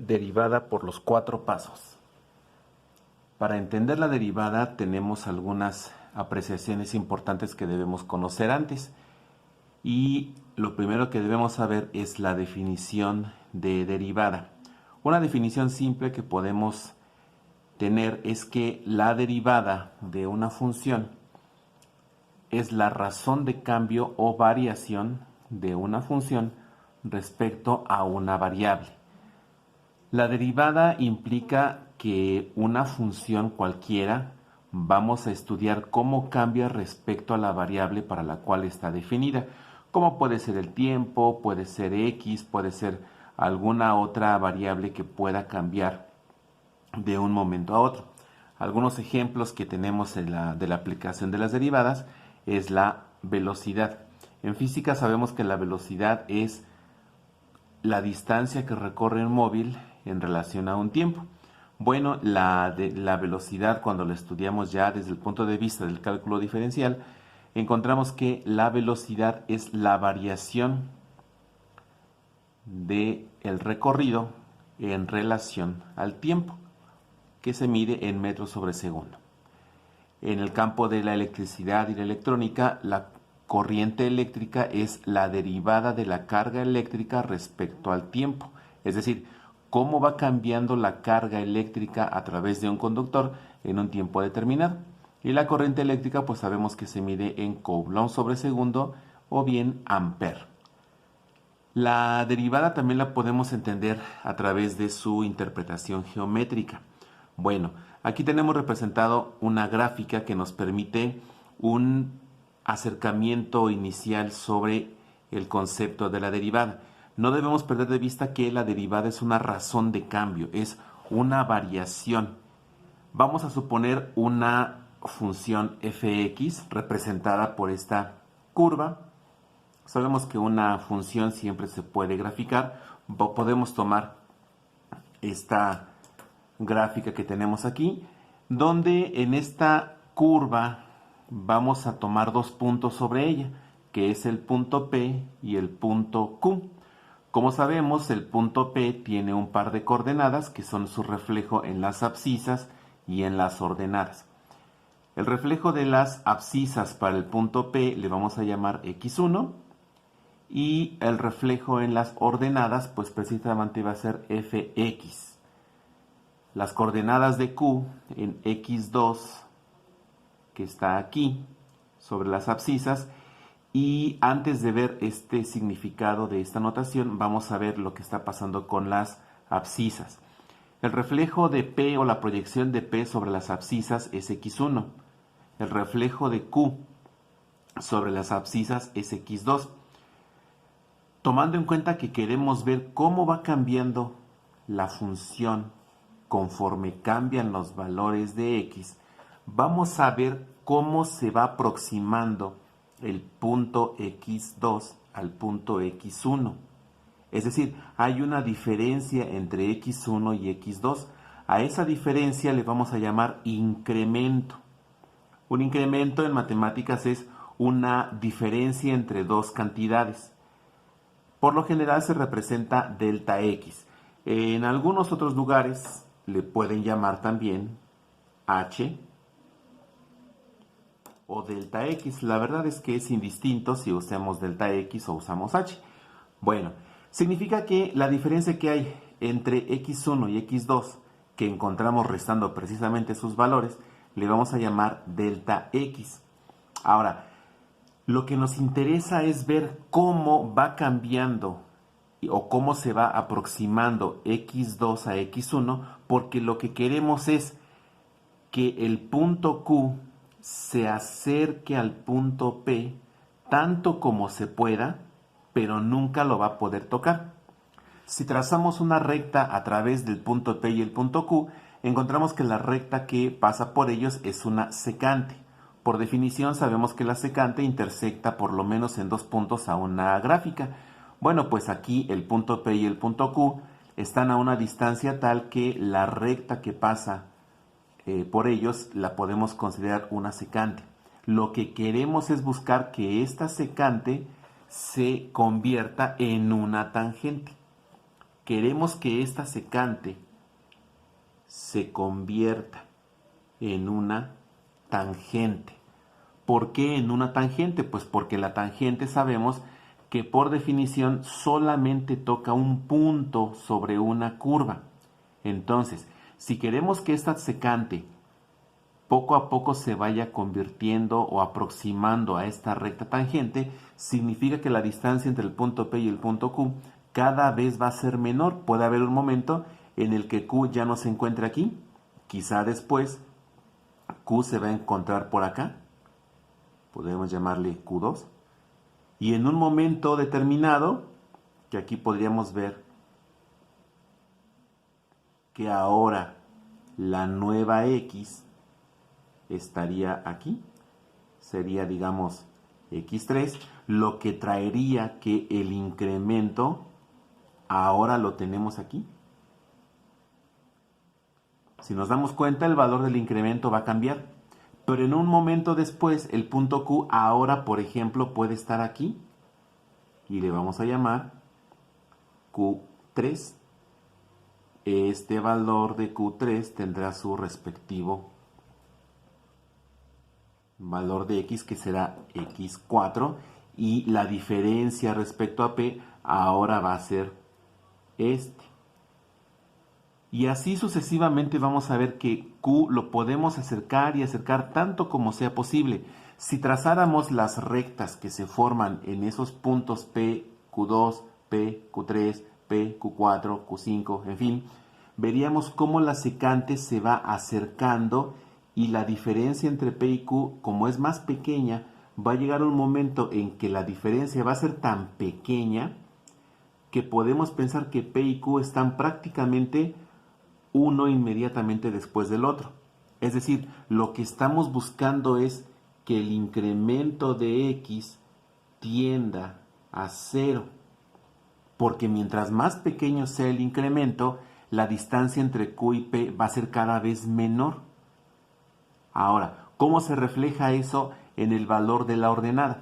derivada por los 4 pasos. Para entender la derivada tenemos algunas apreciaciones importantes que debemos conocer antes. Y lo primero que debemos saber es la definición de derivada. Una definición simple que podemos tener es que la derivada de una función es la razón de cambio o variación de una función respecto a una variable. La derivada implica que una función cualquiera vamos a estudiar cómo cambia respecto a la variable para la cual está definida. Como puede ser el tiempo, puede ser x, puede ser alguna otra variable que pueda cambiar de un momento a otro. Algunos ejemplos que tenemos de la aplicación de las derivadas es la velocidad. En física sabemos que la velocidad es la distancia que recorre un móvil en relación a un tiempo. Bueno, la velocidad, cuando la estudiamos ya desde el punto de vista del cálculo diferencial, encontramos que la velocidad es la variación del recorrido en relación al tiempo, que se mide en metros sobre segundo. En el campo de la electricidad y la electrónica, la corriente eléctrica es la derivada de la carga eléctrica respecto al tiempo, es decir, cómo va cambiando la carga eléctrica a través de un conductor en un tiempo determinado. Y la corriente eléctrica pues sabemos que se mide en coulomb sobre segundo o bien ampere. La derivada también la podemos entender a través de su interpretación geométrica. Bueno, aquí tenemos representado una gráfica que nos permite un acercamiento inicial sobre el concepto de la derivada. No debemos perder de vista que la derivada es una razón de cambio, es una variación. Vamos a suponer una función fx representada por esta curva. Sabemos que una función siempre se puede graficar. Podemos tomar esta gráfica que tenemos aquí, donde en esta curva vamos a tomar 2 puntos sobre ella, que es el punto P y el punto Q. Como sabemos, el punto P tiene un par de coordenadas que son su reflejo en las abscisas y en las ordenadas. El reflejo de las abscisas para el punto P le vamos a llamar x1 y el reflejo en las ordenadas pues precisamente va a ser fx. Las coordenadas de Q en x2 que está aquí sobre las abscisas, y antes de ver este significado de esta notación vamos a ver lo que está pasando con las abscisas. El reflejo de P o la proyección de P sobre las abscisas es x1. El reflejo de Q sobre las abscisas es x2. Tomando en cuenta que queremos ver cómo va cambiando la función conforme cambian los valores de x, vamos a ver cómo se va aproximando el punto x2 al punto x1. Es decir, hay una diferencia entre x1 y x2. A esa diferencia le vamos a llamar incremento. Un incremento en matemáticas es una diferencia entre dos cantidades. Por lo general se representa delta x. En algunos otros lugares le pueden llamar también h o delta x. La verdad es que es indistinto si usamos delta x o usamos h. Bueno, significa que la diferencia que hay entre x1 y x2, que encontramos restando precisamente sus valores, le vamos a llamar delta x. Ahora, lo que nos interesa es ver cómo va cambiando o cómo se va aproximando x2 a x1, porque lo que queremos es que el punto Q se acerque al punto P tanto como se pueda, pero nunca lo va a poder tocar. Si trazamos una recta a través del punto P y el punto Q, encontramos que la recta que pasa por ellos es una secante. Por definición sabemos que la secante intersecta por lo menos en 2 puntos a una gráfica. Bueno, pues aquí el punto P y el punto Q están a una distancia tal que la recta que pasa por ellos la podemos considerar una secante. Lo que queremos es buscar que esta secante se convierta en una tangente. queremos que esta secante se convierta en una tangente. ¿Por qué en una tangente? Pues porque la tangente sabemos que por definición solamente toca un punto sobre una curva. Entonces, si queremos que esta secante poco a poco se vaya convirtiendo o aproximando a esta recta tangente, significa que la distancia entre el punto P y el punto Q cada vez va a ser menor. Puede haber un momento en el que Q ya no se encuentre aquí, quizá después Q se va a encontrar por acá, podemos llamarle Q2, y en un momento determinado, que aquí podríamos ver que ahora la nueva X estaría aquí, sería digamos X3, lo que traería que el incremento ahora lo tenemos aquí. Si nos damos cuenta, el valor del incremento va a cambiar, pero en un momento después el punto Q ahora, por ejemplo, puede estar aquí y le vamos a llamar Q3. Este valor de Q3 tendrá su respectivo valor de X, que será X4, y la diferencia respecto a P ahora va a ser este. Y así sucesivamente vamos a ver que Q lo podemos acercar y acercar tanto como sea posible. Si trazáramos las rectas que se forman en esos puntos P, Q2, P, Q3, P, Q4, Q5, en fin, veríamos cómo la secante se va acercando y la diferencia entre P y Q, como es más pequeña, va a llegar un momento en que la diferencia va a ser tan pequeña que podemos pensar que P y Q están prácticamente uno inmediatamente después del otro. Es decir, lo que estamos buscando es que el incremento de X tienda a cero, porque mientras más pequeño sea el incremento, la distancia entre Q y P va a ser cada vez menor. Ahora, ¿cómo se refleja eso en el valor de la ordenada?